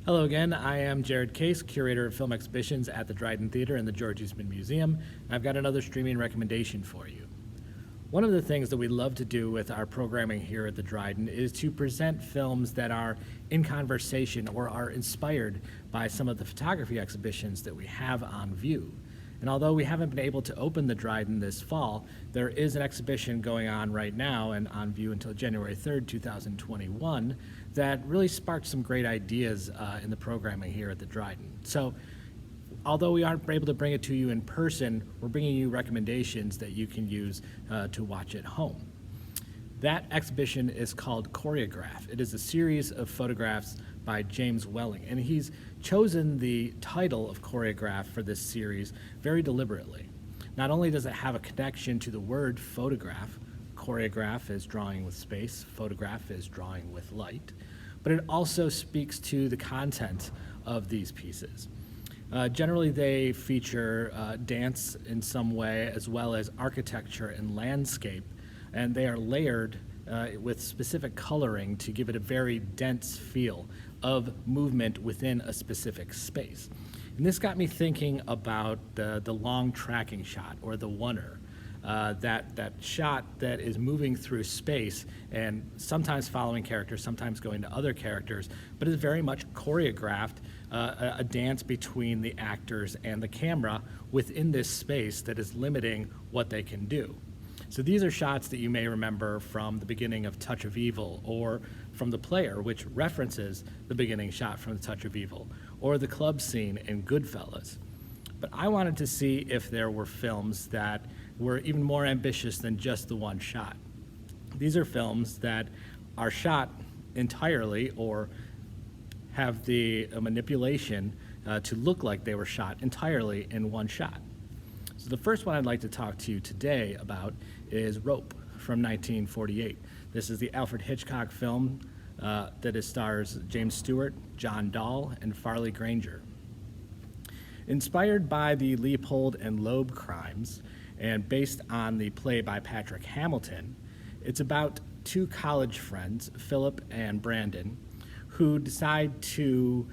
Hello again, I am Jared Case, curator of film exhibitions at the Dryden Theater and the George Eastman Museum. I've got another streaming recommendation for you. One of the things that we love to do with our programming here at the Dryden is to present films that are in conversation or are inspired by some of the photography exhibitions that we have on view. And although we haven't been able to open the Dryden this fall, there is an exhibition going on right now and on view until January 3rd, 2021, that really sparked some great ideas in the programming here at the Dryden. So although we aren't able to bring it to you in person, we're bringing you recommendations that you can use to watch at home. That exhibition is called Choreograph. It is a series of photographs by James Welling, and he's chosen the title of Choreograph for this series very deliberately. Not only does it have a connection to the word photograph, choreograph is drawing with space, photograph is drawing with light, but it also speaks to the content of these pieces. Generally, they feature dance in some way, as well as architecture and landscape, and they are layered with specific coloring to give it a very dense feel of movement within a specific space. And this got me thinking about the long tracking shot, or the oneer. That shot that is moving through space and sometimes following characters, sometimes going to other characters, but is very much choreographed, a dance between the actors and the camera within this space that is limiting what they can do. So these are shots that you may remember from the beginning of Touch of Evil, or from The Player, which references the beginning shot from The Touch of Evil, or the club scene in Goodfellas. But I wanted to see if there were films that were even more ambitious than just the one shot. These are films that are shot entirely or have the manipulation to look like they were shot entirely in one shot. So the first one I'd like to talk to you today about is Rope from 1948. This is the Alfred Hitchcock film that stars James Stewart, John Dall, and Farley Granger. Inspired by the Leopold and Loeb crimes and based on the play by Patrick Hamilton, it's about two college friends, Philip and Brandon, who decide to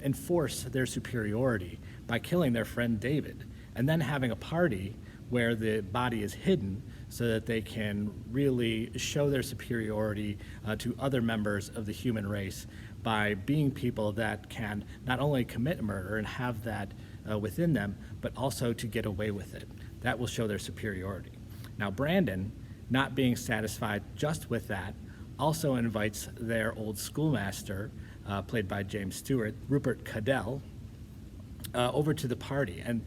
enforce their superiority by killing their friend David, and then having a party where the body is hidden so that they can really show their superiority to other members of the human race by being people that can not only commit murder and have that within them, but also to get away with it. That will show their superiority. Now, Brandon, not being satisfied just with that, also invites their old schoolmaster, played by James Stewart, Rupert Cadell, over to the party. And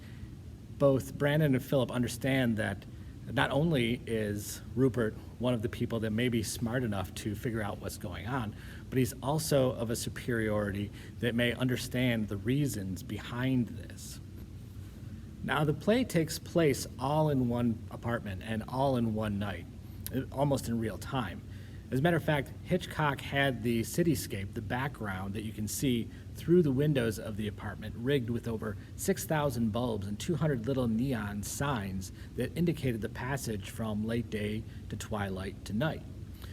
both Brandon and Philip understand that not only is Rupert one of the people that may be smart enough to figure out what's going on, but he's also of a superiority that may understand the reasons behind this. Now, the play takes place all in one apartment and all in one night, almost in real time. As a matter of fact, Hitchcock had the cityscape, the background that you can see through the windows of the apartment, rigged with over 6,000 bulbs and 200 little neon signs that indicated the passage from late day to twilight to night.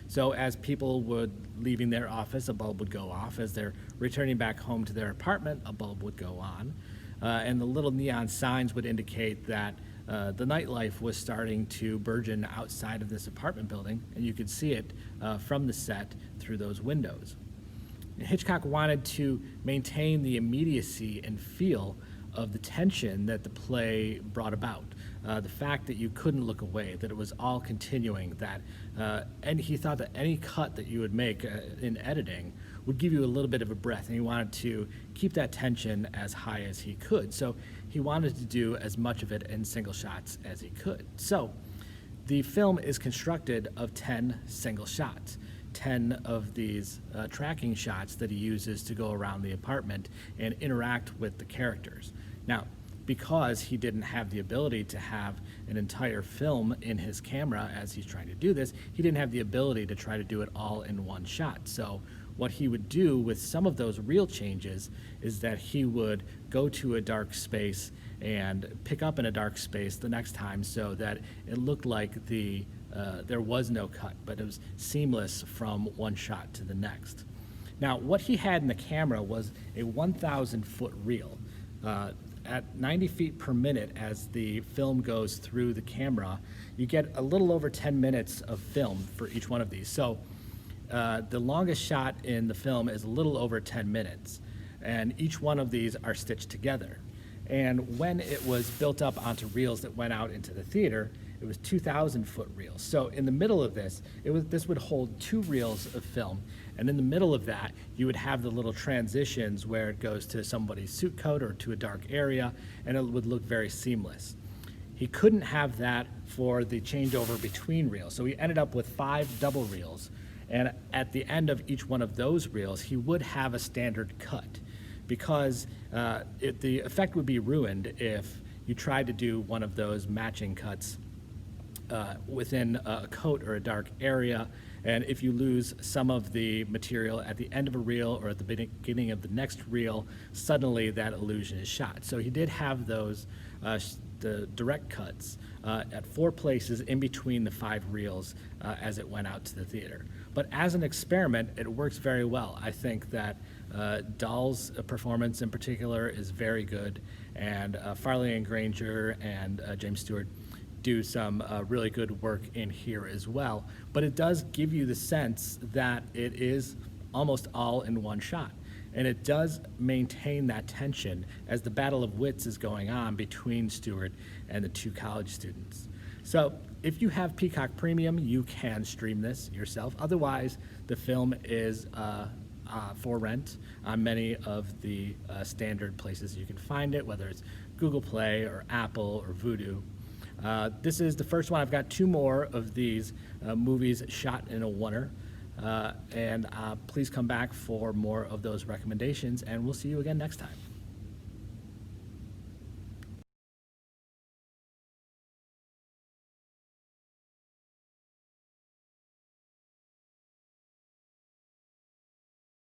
So as people would leaving their office, a bulb would go off. As they're returning back home to their apartment, a bulb would go on. And the little neon signs would indicate that the nightlife was starting to burgeon outside of this apartment building, and you could see it from the set through those windows. Hitchcock wanted to maintain the immediacy and feel of the tension that the play brought about. The fact that you couldn't look away, that it was all continuing, that and he thought that any cut that you would make in editing would give you a little bit of a breath, and he wanted to keep that tension as high as he could. So he wanted to do as much of it in single shots as he could. So the film is constructed of 10 single shots, 10 of these tracking shots that he uses to go around the apartment and interact with the characters. Now, because he didn't have the ability to have an entire film in his camera as he's trying to do this, he didn't have the ability to try to do it all in one shot. So what he would do with some of those real changes is that he would go to a dark space and pick up in a dark space the next time so that it looked like there was no cut, but it was seamless from one shot to the next. Now, what he had in the camera was a 1,000-foot reel. At 90 feet per minute, as the film goes through the camera, you get a little over 10 minutes of film for each one of these. So the longest shot in the film is a little over 10 minutes, and each one of these are stitched together. And when it was built up onto reels that went out into the theater, it was 2,000-foot reels. So in the middle of this, this would hold 2 reels of film, and in the middle of that, you would have the little transitions where it goes to somebody's suit coat or to a dark area, and it would look very seamless. He couldn't have that for the changeover between reels, so he ended up with 5 double reels, and at the end of each one of those reels, he would have a standard cut, because the effect would be ruined if you tried to do one of those matching cuts within a coat or a dark area, and if you lose some of the material at the end of a reel or at the beginning of the next reel, suddenly that illusion is shot. So he did have those the direct cuts at 4 places in between the 5 reels as it went out to the theater. But as an experiment, it works very well. I think that Dall's performance in particular is very good, and Farley and Granger and James Stewart do some really good work in here as well. But it does give you the sense that it is almost all in one shot. And it does maintain that tension as the battle of wits is going on between Stewart and the 2 college students. So if you have Peacock Premium, you can stream this yourself. Otherwise, the film is for rent on many of the standard places you can find it, whether it's Google Play or Apple or Vudu. This is the first one. I've got 2 more of these movies shot in a oneer. And please come back for more of those recommendations, and we'll see you again next time.